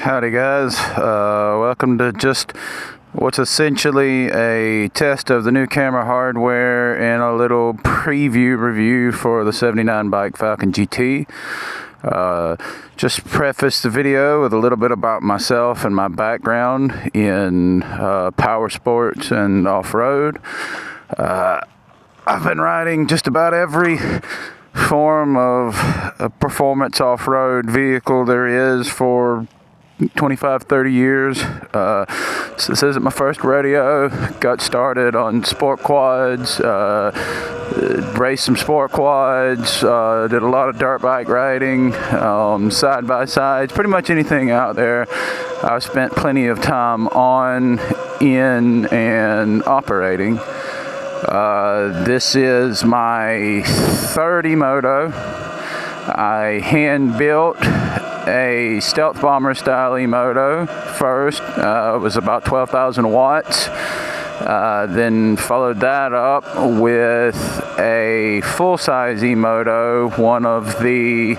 Howdy guys, welcome to just what's essentially a test of the new camera hardware and a little preview review for the 79Bike Falcon GT. Just preface the video with a little bit about myself and my background in power sports and off-road. I've been riding just about every form of a performance off-road vehicle there is for 25-30 years. So this isn't my first rodeo. Got started on sport quads, raced some sport quads, did a lot of dirt bike riding, side by sides, pretty much anything out there. I've spent plenty of time on, in, and operating. This is my third E-Moto. I hand built a stealth bomber style E-Moto first. It was about 12,000 watts. Then followed that up with a full-size E-Moto, one of the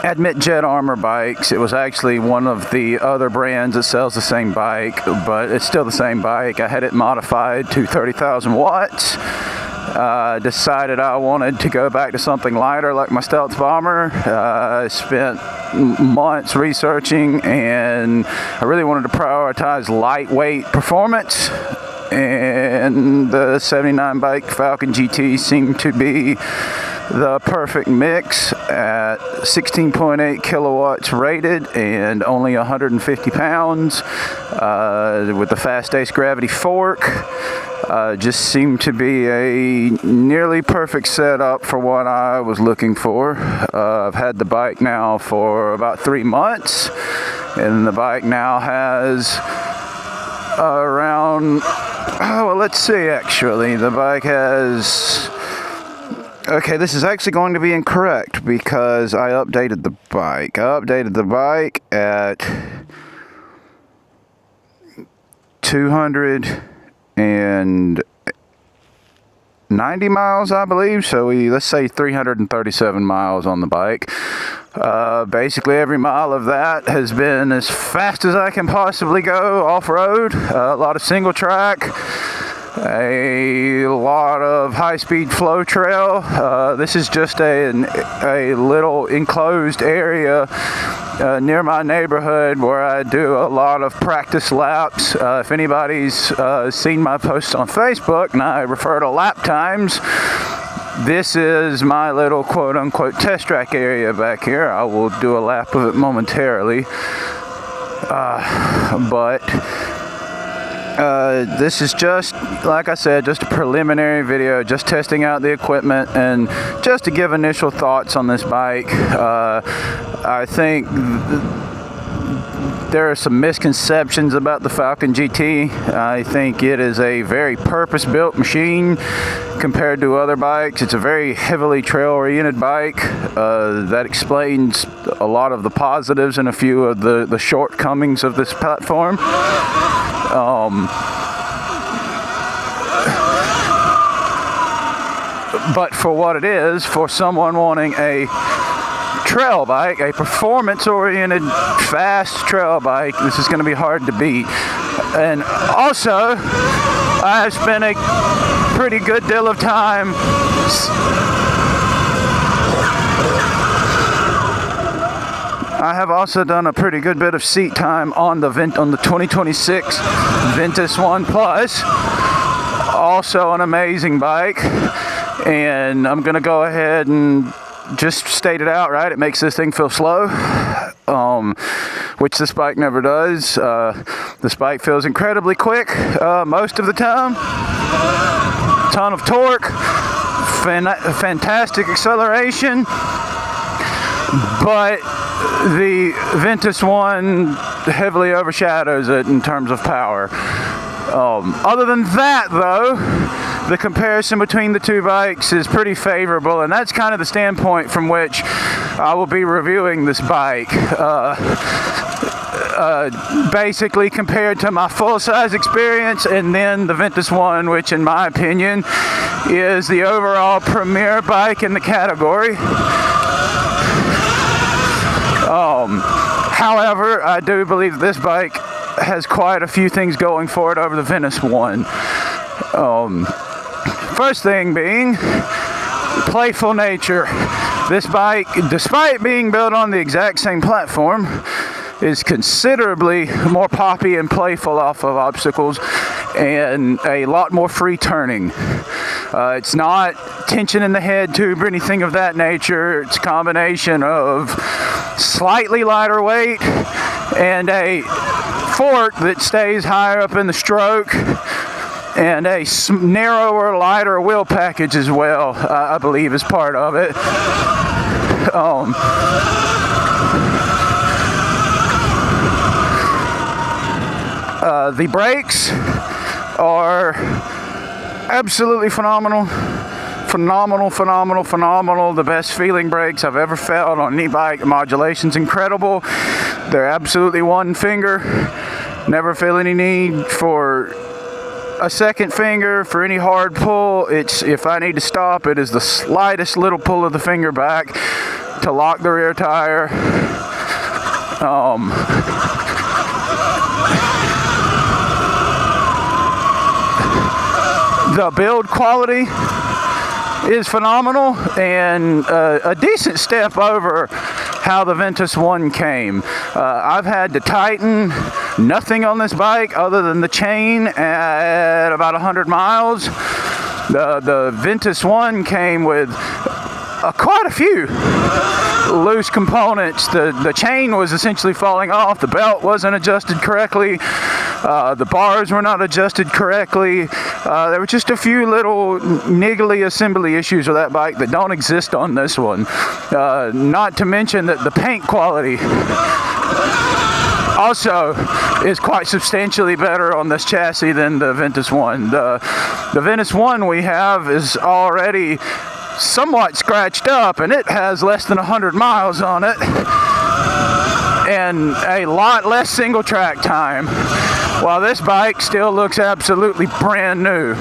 Admit Jet Armor bikes. It was actually one of the other brands that sells the same bike, but it's still the same bike. I had it modified to 30,000 watts. Decided I wanted to go back to something lighter like my stealth bomber. I spent months researching, and I really wanted to prioritize lightweight performance, and the 79Bike Falcon GT seemed to be the perfect mix at 16.8 kilowatts rated and only 150 pounds with the fast ace gravity fork. Just seemed to be a nearly perfect setup for what I was looking for. I've had the bike now for about 3 months, and the bike now has around, let's see, actually, the bike has, okay, this is actually going to be incorrect because I updated the bike. I updated the bike at 290 miles, I believe. So let's say 337 miles on the bike. Basically every mile of that has been as fast as I can possibly go off-road. A lot of single track, a lot of high-speed flow trail. This is just a little enclosed area near my neighborhood where I do a lot of practice laps. If anybody's seen my posts on Facebook and I refer to lap times, this is my little quote-unquote test track area back here. I will do a lap of it momentarily. This is just, like I said, just a preliminary video, just testing out the equipment and just to give initial thoughts on this bike. I think there are some misconceptions about the Falcon GT. I think it is a very purpose-built machine compared to other bikes. It's a very heavily trail-oriented bike. That explains a lot of the positives and a few of the shortcomings of this platform. But for what it is, for someone wanting a trail bike, a performance-oriented, fast trail bike, this is going to be hard to beat. And also, I've spent a pretty good deal of time I have also done a pretty good bit of seat time on the 2026 Ventus One Plus. Also an amazing bike, and I'm gonna go ahead and just state it out, right? It makes this thing feel slow, which this bike never does. This bike feels incredibly quick most of the time. Ton of torque, fantastic acceleration, but the Ventus One heavily overshadows it in terms of power. Other than that, though, the comparison between the two bikes is pretty favorable, and that's kind of the standpoint from which I will be reviewing this bike. Basically compared to my full-size experience, and then the Ventus One, which in my opinion is the overall premier bike in the category. However, I do believe this bike has quite a few things going for it over the Ventus One. First thing being playful nature. This bike, despite being built on the exact same platform, is considerably more poppy and playful off of obstacles and a lot more free turning. It's not tension in the head tube or anything of that nature. It's a combination of slightly lighter weight and a fork that stays higher up in the stroke and a narrower, lighter wheel package as well, I believe is part of it. The brakes are absolutely phenomenal. Phenomenal. The best feeling brakes I've ever felt on any bike. Modulation's incredible. They're absolutely one finger. Never feel any need for a second finger for any hard pull. It's, if I need to stop, it is the slightest little pull of the finger back to lock the rear tire. The build quality is phenomenal and a decent step over how the Ventus One came. I've had to tighten nothing on this bike other than the chain at about 100 miles. The Ventus One came with quite a few loose components. The chain was essentially falling off. The belt wasn't adjusted correctly. The bars were not adjusted correctly. There were just a few little niggly assembly issues with that bike that don't exist on this one. Not to mention that the paint quality also is quite substantially better on this chassis than the Ventus One. The Ventus One we have is already somewhat scratched up, and it has less than 100 miles on it and a lot less single track time, while this bike still looks absolutely brand new.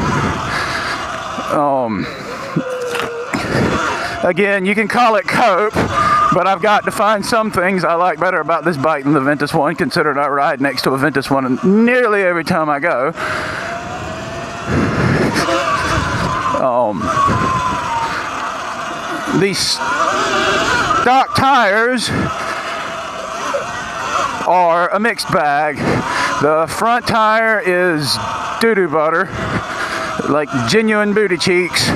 Again, you can call it cope, but I've got to find some things I like better about this bike than the Ventus One, considering I ride next to a Ventus One nearly every time I go. These stock tires are a mixed bag. The front tire is doo-doo butter, like genuine booty cheeks.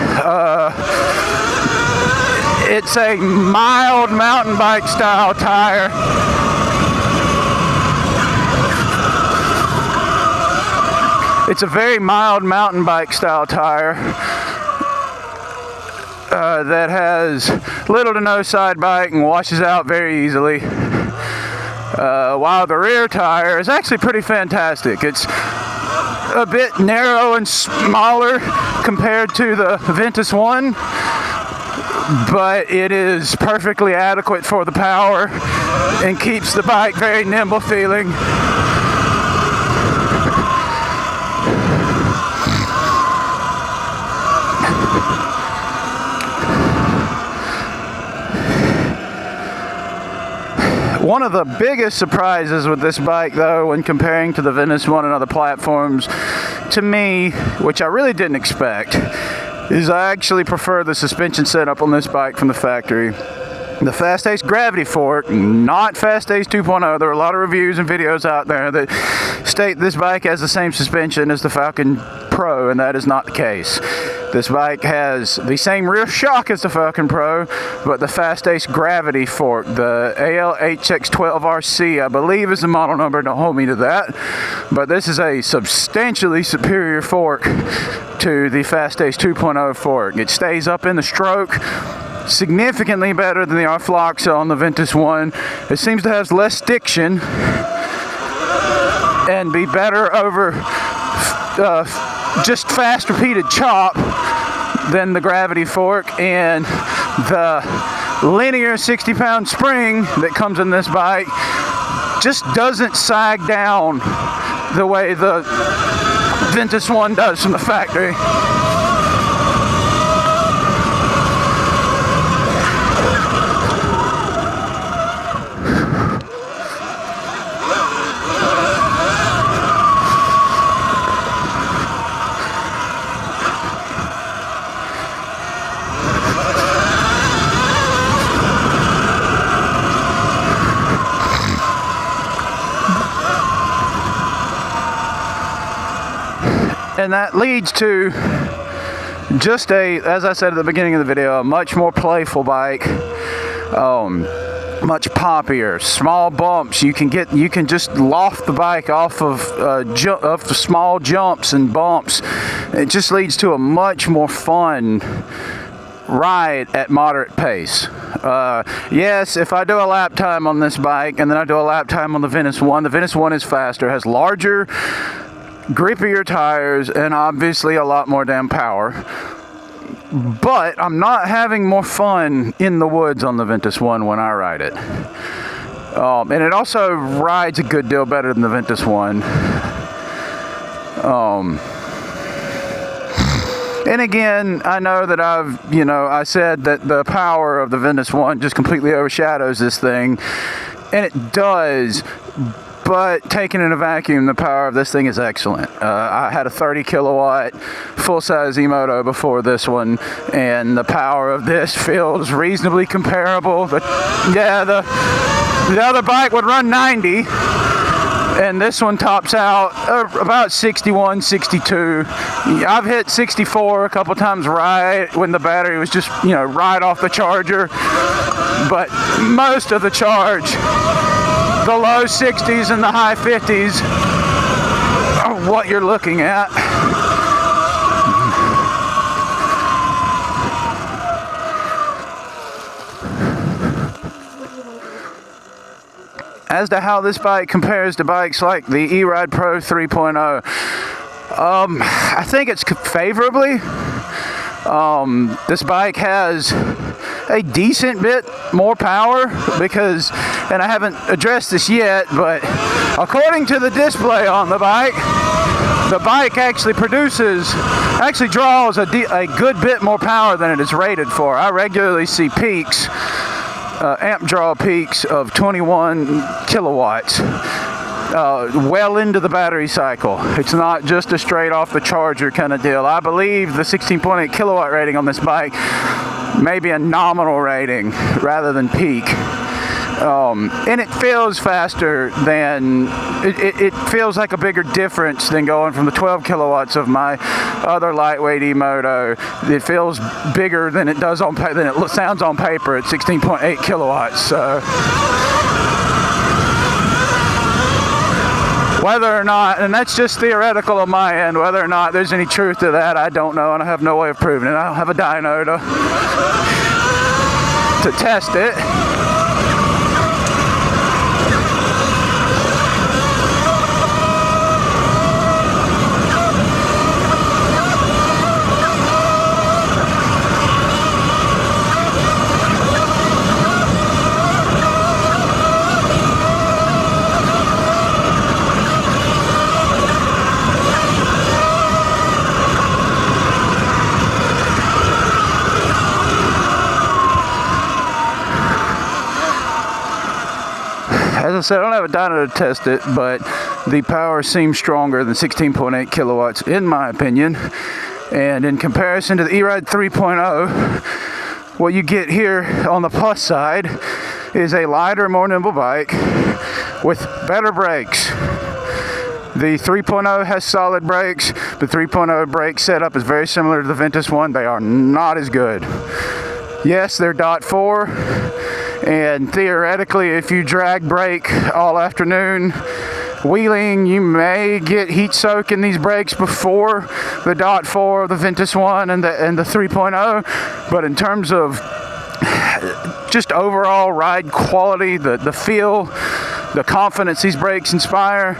It's a mild mountain bike style tire. It's a very mild mountain bike style tire that has little to no side bite and washes out very easily. While the rear tire is actually pretty fantastic. It's a bit narrow and smaller compared to the Ventus One, but it is perfectly adequate for the power and keeps the bike very nimble feeling. One of the biggest surprises with this bike, though, when comparing to the Ventus One and other platforms, to me, which I really didn't expect, is I actually prefer the suspension setup on this bike from the factory. The Fast Ace Gravity Fork, not Fast Ace 2.0. There are a lot of reviews and videos out there that state this bike has the same suspension as the Falcon Pro, and that is not the case. This bike has the same rear shock as the Falcon Pro, but the Fast Ace Gravity Fork, the ALHX12RC, I believe is the model number, don't hold me to that, but this is a substantially superior fork to the Fast Ace 2.0 fork. It stays up in the stroke significantly better than the Arfloxa on the Ventus One. It seems to have less stiction and be better over just fast repeated chop than the Gravity Fork, and the linear 60-pound spring that comes in this bike just doesn't sag down the way the Ventus One does from the factory. and that leads to just as I said at the beginning of the video, a much more playful bike. Much poppier. Small bumps, you can just loft the bike off of the small jumps and bumps. It just leads to a much more fun ride at moderate pace. Yes, if I do a lap time on this bike and then I do a lap time on the Venice 1, the Venice 1 is faster, has larger, grippier tires, and obviously a lot more damn power. But I'm not having more fun in the woods on the Ventus 1 when I ride it. And it also rides a good deal better than the Ventus 1. And again, I know that I said that the power of the Ventus 1 just completely overshadows this thing. And it does. But taken in a vacuum, the power of this thing is excellent. I had a 30 kilowatt full-size E-Moto before this one, and the power of this feels reasonably comparable. But yeah, the other bike would run 90, and this one tops out about 61, 62. I've hit 64 a couple times right when the battery was just, right off the charger. But most of the charge, the low 60s and the high 50s are what you're looking at. As to how this bike compares to bikes like the E-Ride Pro 3.0, I think it's favorably. This bike has a decent bit more power because, and I haven't addressed this yet, but according to the display on the bike actually draws a good bit more power than it is rated for. I regularly see peaks, amp draw peaks of 21 kilowatts. Well into the battery cycle. It's not just a straight off the charger kind of deal. I believe the 16.8 kilowatt rating on this bike may be a nominal rating rather than peak. And it feels faster than, it feels like a bigger difference than going from the 12 kilowatts of my other lightweight E-Moto. It feels bigger than it does than it sounds on paper at 16.8 kilowatts. So whether or not, and that's just theoretical on my end, whether or not there's any truth to that, I don't know, and I have no way of proving it. I don't have a dyno to test it. As I said, I don't have a dyno to test it, but the power seems stronger than 16.8 kilowatts in my opinion. And in comparison to the E-Ride 3.0, what you get here on the plus side is a lighter, more nimble bike with better brakes. The 3.0 has solid brakes. The 3.0 brake setup is very similar to the Ventus 1. They are not as good. Yes, they're .4. And theoretically, if you drag brake all afternoon wheeling, you may get heat soak in these brakes before the .4 of the Ventus 1 and the 3.0. But in terms of just overall ride quality, the feel, the confidence these brakes inspire,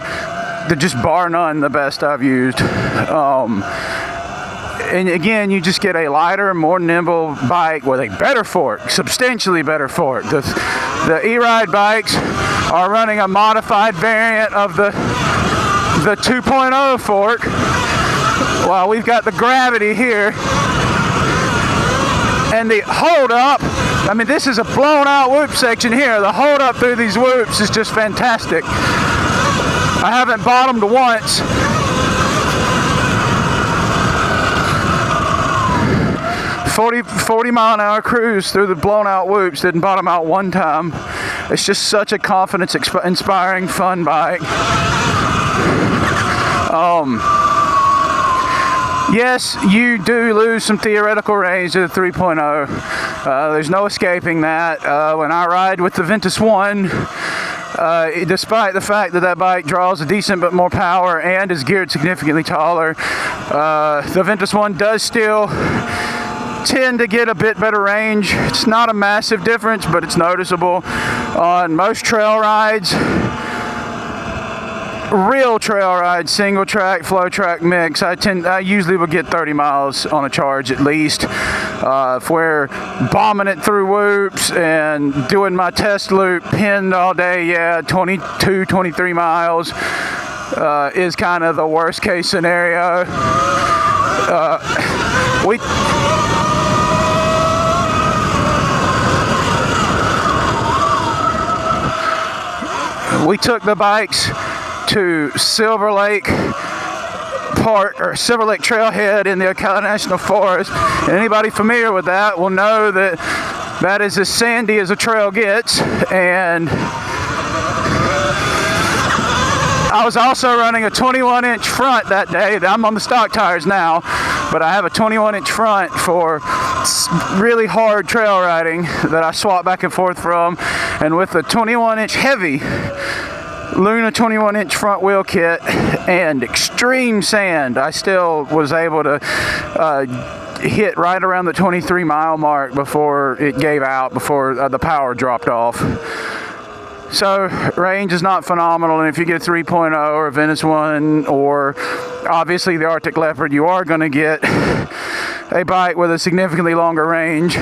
they're just bar none the best I've used. And again, you just get a lighter, more nimble bike with a better fork, substantially better fork. The E-Ride bikes are running a modified variant of the 2.0 fork, while we've got the Gravity here. And the hold up, I mean, this is a blown out whoop section here. The hold up through these whoops is just fantastic. I haven't bottomed once. 40 mile an hour cruise through the blown out whoops, didn't bottom out one time. It's just such a confidence inspiring fun bike. yes, you do lose some theoretical range to the 3.0. There's no escaping that. When I ride with the Ventus 1, despite the fact that bike draws a decent bit more power and is geared significantly taller, the Ventus 1 does still tend to get a bit better range. It's not a massive difference, but it's noticeable. On most trail rides, real trail rides, single track, flow track mix, I usually will get 30 miles on a charge at least. If we're bombing it through whoops and doing my test loop pinned all day, yeah, 22, 23 miles is kind of the worst case scenario. We took the bikes to Silver Lake Park, or Silver Lake Trailhead in the Ocala National Forest. And anybody familiar with that will know that that is as sandy as a trail gets. And I was also running a 21-inch front that day. I'm on the stock tires now, but I have a 21-inch front for really hard trail riding that I swap back and forth from. And with the 21-inch heavy Luna 21-inch front wheel kit and extreme sand, I still was able to hit right around the 23-mile mark before it gave out, before the power dropped off. So range is not phenomenal, and if you get a 3.0 or a Ventus 1 or obviously the Arctic Leopard, you are going to get a bike with a significantly longer range.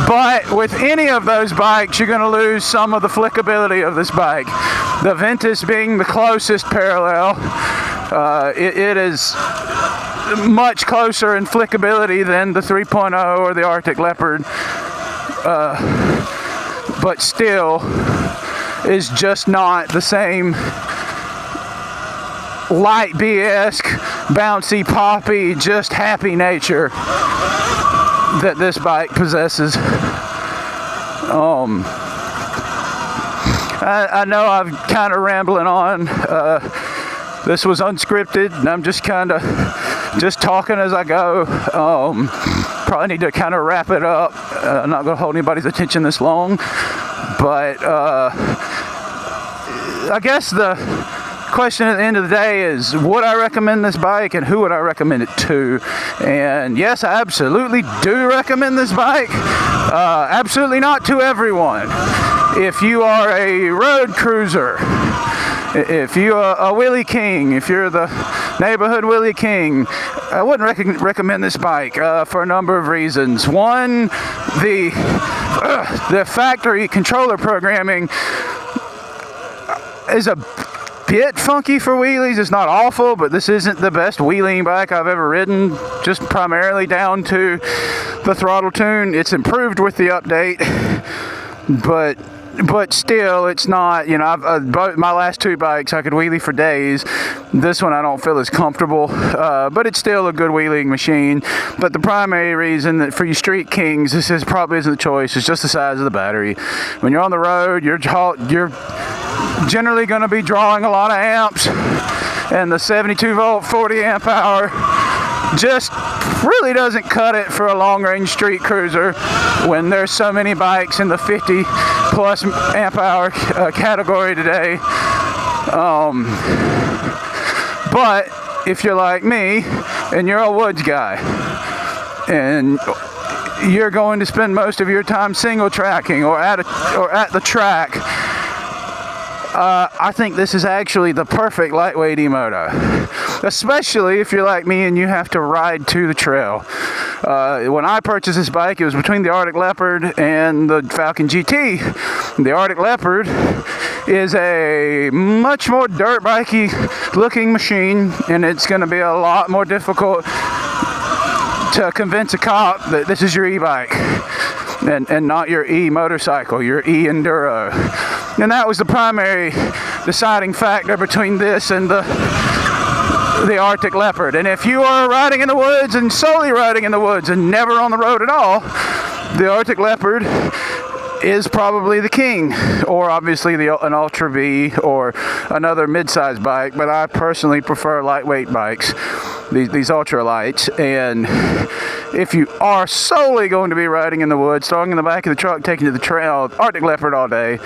But with any of those bikes, you're going to lose some of the flickability of this bike. The Ventus being the closest parallel, it is much closer in flickability than the 3.0 or the Arctic Leopard, but still is just not the same light B-esque, bouncy, poppy, just happy nature that this bike possesses. I know I'm kind of rambling on. This was unscripted, and I'm just kind of just talking as I go. Probably need to kind of wrap it up. I'm not going to hold anybody's attention this long, but I guess the question at the end of the day is, would I recommend this bike, and who would I recommend it to? And yes, I absolutely do recommend this bike. Absolutely not to everyone. If you are a road cruiser, if you're a Willie King, if you're the neighborhood Willie King, I wouldn't recommend this bike for a number of reasons. One, the factory controller programming is a bit funky for wheelies. It's not awful, but this isn't the best wheeling bike I've ever ridden, just primarily down to the throttle tune. It's improved with the update, but still, it's not, you know, my last two bikes, I could wheelie for days. This one I don't feel as comfortable, but it's still a good wheeling machine. But the primary reason that for you street kings, this probably isn't the choice, it's just the size of the battery. When you're on the road, you're generally going to be drawing a lot of amps, and the 72 volt 40 amp hour just really doesn't cut it for a long range street cruiser when there's so many bikes in the 50 plus amp hour category today. But if you're like me and you're a woods guy and you're going to spend most of your time single tracking or at the track, I think this is actually the perfect lightweight e-moto, especially if you're like me and you have to ride to the trail. When I purchased this bike, it was between the Arctic Leopard and the Falcon GT. The Arctic Leopard is a much more dirt bikey looking machine, and it's going to be a lot more difficult to convince a cop that this is your e-bike and not your e-motorcycle, your e-enduro. And that was the primary deciding factor between this and the Arctic Leopard. And if you are riding in the woods and solely riding in the woods and never on the road at all, the Arctic Leopard is probably the king, or obviously an Ultra B or another mid-size bike, but I personally prefer lightweight bikes, these ultra lights. And if you are solely going to be riding in the woods, throwing in the back of the truck, taking to the trail, Arctic Leopard all day,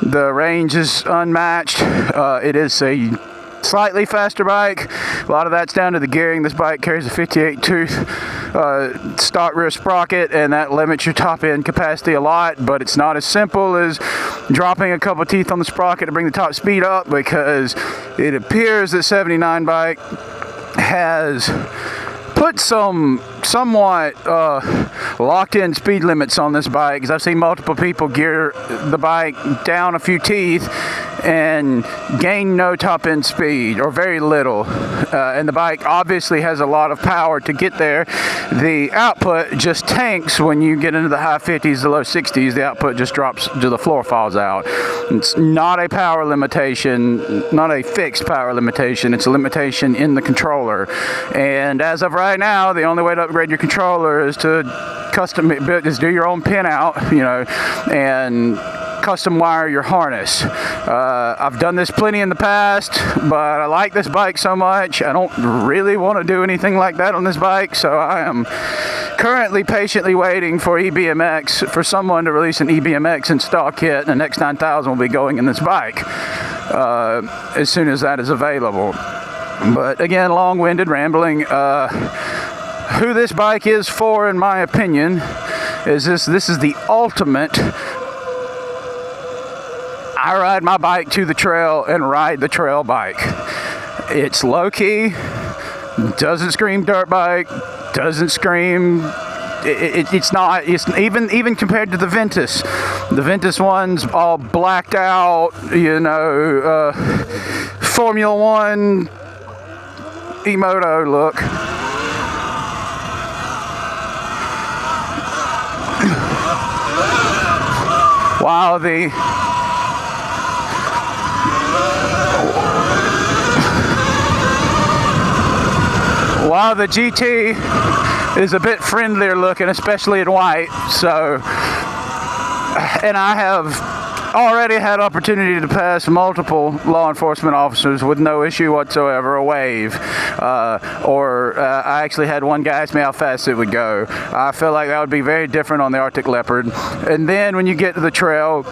the range is unmatched. It is a slightly faster bike. A lot of that's down to the gearing. This bike carries a 58 tooth stock rear sprocket, and that limits your top end capacity a lot, but it's not as simple as dropping a couple teeth on the sprocket to bring the top speed up, because it appears that 79Bike has put somewhat locked in speed limits on this bike, because I've seen multiple people gear the bike down a few teeth and gain no top end speed, or very little, and the bike obviously has a lot of power to get there. The output just tanks when you get into the high 50s, the low 60s. The output just drops to the floor, falls out. It's not a power limitation, not a fixed power limitation. It's a limitation in the controller, and as of right now, the only way to upgrade your controller is to do your own pin out, and custom wire your harness. I've done this plenty in the past, but I like this bike so much, I don't really want to do anything like that on this bike, so I am currently patiently waiting for for someone to release an EBMX install kit, and the X9000 will be going in this bike as soon as that is available. But again, long-winded rambling. Who this bike is for, in my opinion, is this is the ultimate I ride my bike to the trail and ride the trail bike. It's low-key, doesn't scream dirt bike, doesn't scream... It's not, it's even compared to the Ventus. The Ventus one's all blacked out, Formula One Emoto look. While the GT is a bit friendlier looking, especially in white. So, and I have already had opportunity to pass multiple law enforcement officers with no issue whatsoever, a wave, I actually had one guy ask me how fast it would go. I feel like that would be very different on the Arctic Leopard. And then when you get to the trail,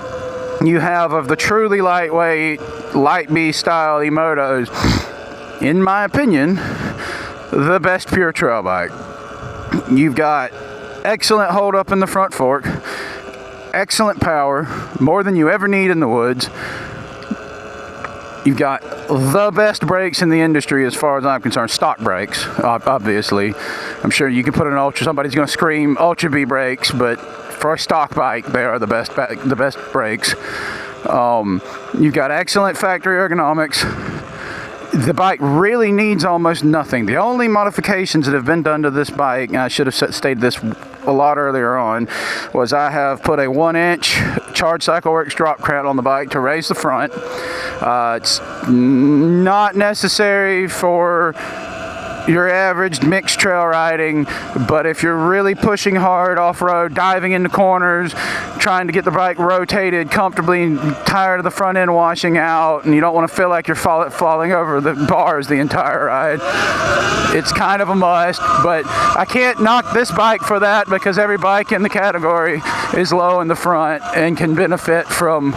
you have of the truly lightweight, light B style Emotos, in my opinion, the best pure trail bike. You've got excellent hold up in the front fork, excellent power, more than you ever need in the woods. You've got the best brakes in the industry as far as I'm concerned, stock brakes, obviously. I'm sure you can put an somebody's going to scream Ultra B brakes, but for a stock bike, they are the best brakes. You've got excellent factory ergonomics. The bike really needs almost nothing. The only modifications that have been done to this bike, and I should have stated this a lot earlier on, was I have put a 1-inch Charge Cycle Works drop crown on the bike to raise the front. It's not necessary for your average mixed trail riding, but if you're really pushing hard off-road, diving into corners, trying to get the bike rotated comfortably, tired of the front end washing out, and you don't want to feel like you're falling over the bars the entire ride, it's kind of a must. But I can't knock this bike for that, because every bike in the category is low in the front and can benefit from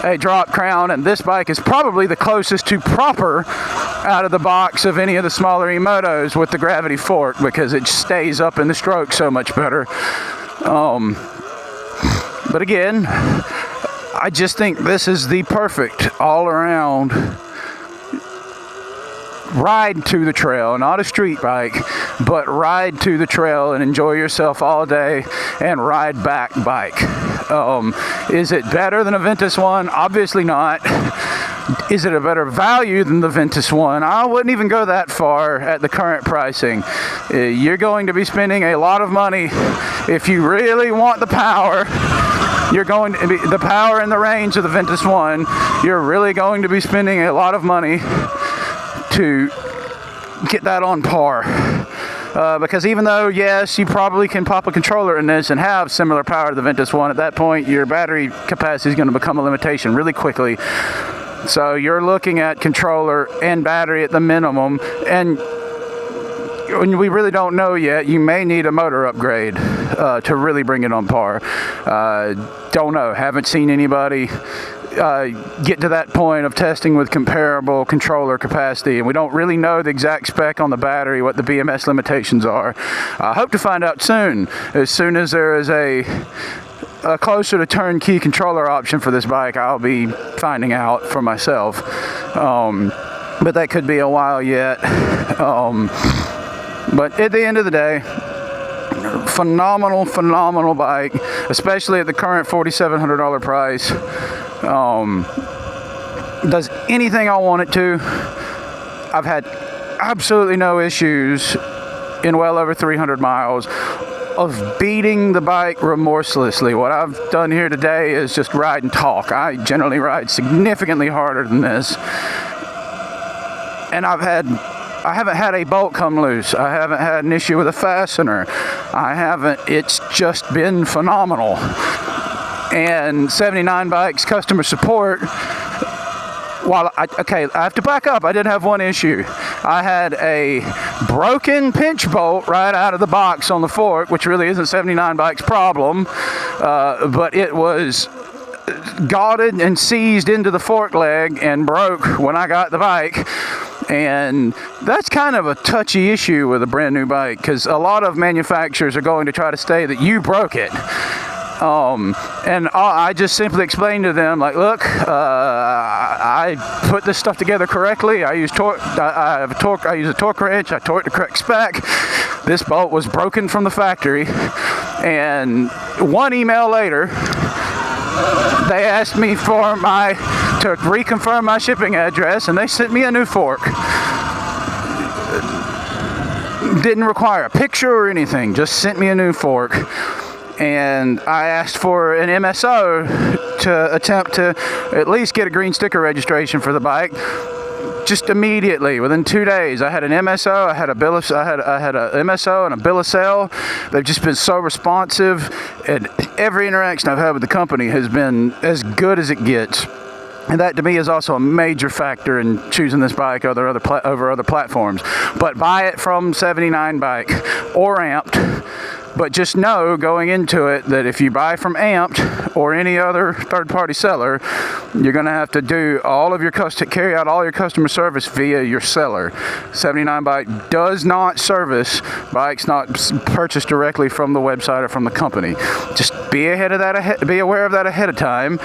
a drop crown, and this bike is probably the closest to proper out of the box of any of the smaller Emotos with the gravity fork, because it stays up in the stroke so much better. But again, I just think this is the perfect all-around ride to the trail, not a street bike, but ride to the trail and enjoy yourself all day and ride back bike. Is it better than a Ventus one? Obviously not. Is it a better value than the Ventus one? I wouldn't even go that far at the current pricing. You're going to be spending a lot of money if you really want the power. You're going to be the power and the range of the Ventus one. You're really going to be spending a lot of money to get that on par. because even though, yes, you probably can pop a controller in this and have similar power to the Ventus One, at that point your battery capacity is going to become a limitation really quickly. So you're looking at controller and battery at the minimum, and we really don't know yet. You may need a motor upgrade to really bring it on par. Don't know. Haven't seen anybody get to that point of testing with comparable controller capacity, and we don't really know the exact spec on the battery, what the BMS limitations are. I hope to find out soon as there is a closer to turnkey controller option for this bike. I'll be finding out for myself, but that could be a while yet. But at the end of the day, phenomenal bike, especially at the current $4,700 price. Does anything I want it to. I've had absolutely no issues in well over 300 miles of beating the bike remorselessly. What I've done here today is just ride and talk. I generally ride significantly harder than this, and I haven't had a bolt come loose. I haven't had an issue with a fastener. It's just been phenomenal. And 79Bike's customer support, I have to back up. I did have one issue. I had a broken pinch bolt right out of the box on the fork, which really isn't 79Bike's problem, but it was gauted and seized into the fork leg and broke when I got the bike. And that's kind of a touchy issue with a brand new bike, because a lot of manufacturers are going to try to say that you broke it. And I just simply explained to them, like, look, I put this stuff together correctly. I use torque. I use a torque wrench. I torqued the correct spec. This bolt was broken from the factory. And one email later, they asked me to reconfirm my shipping address, and they sent me a new fork. Didn't require a picture or anything, just sent me a new fork. And I asked for an MSO to attempt to at least get a green sticker registration for the bike. Just immediately, within 2 days, I had an MSO. I had a MSO and a bill of sale. They've just been so responsive, and every interaction I've had with the company has been as good as it gets. And that, to me, is also a major factor in choosing this bike over other platforms. But buy it from 79Bike or Amped. But just know going into it that if you buy from Amped or any other third-party seller, you're going to have to do carry out all your customer service via your seller. 79Bike does not service bikes not purchased directly from the website or from the company. Just be aware of that ahead of time.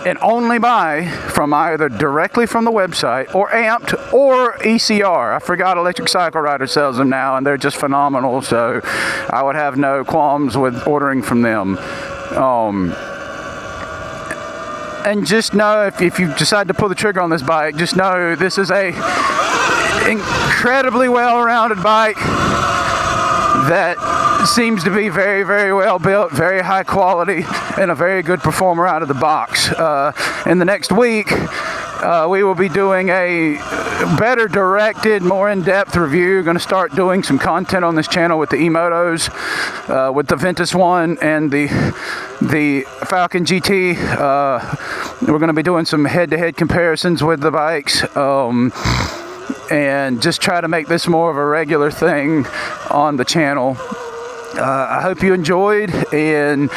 And only buy from either directly from the website or Amped or ECR. I forgot Electric Cycle Rider sells them now, and they're just phenomenal, so I would have no qualms with ordering from them. And just know, if you decide to pull the trigger on this bike, just know this is a incredibly well-rounded bike that seems to be very, very well built, very high quality, and a very good performer out of the box. In the next week, we will be doing a better directed, more in-depth review. Going to start doing some content on this channel with the E-Motos, with the Ventus One and the Falcon GT. We're going to be doing some head-to-head comparisons with the bikes. And just try to make this more of a regular thing on the channel. I hope you enjoyed, and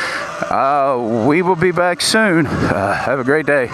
we will be back soon. Have a great day.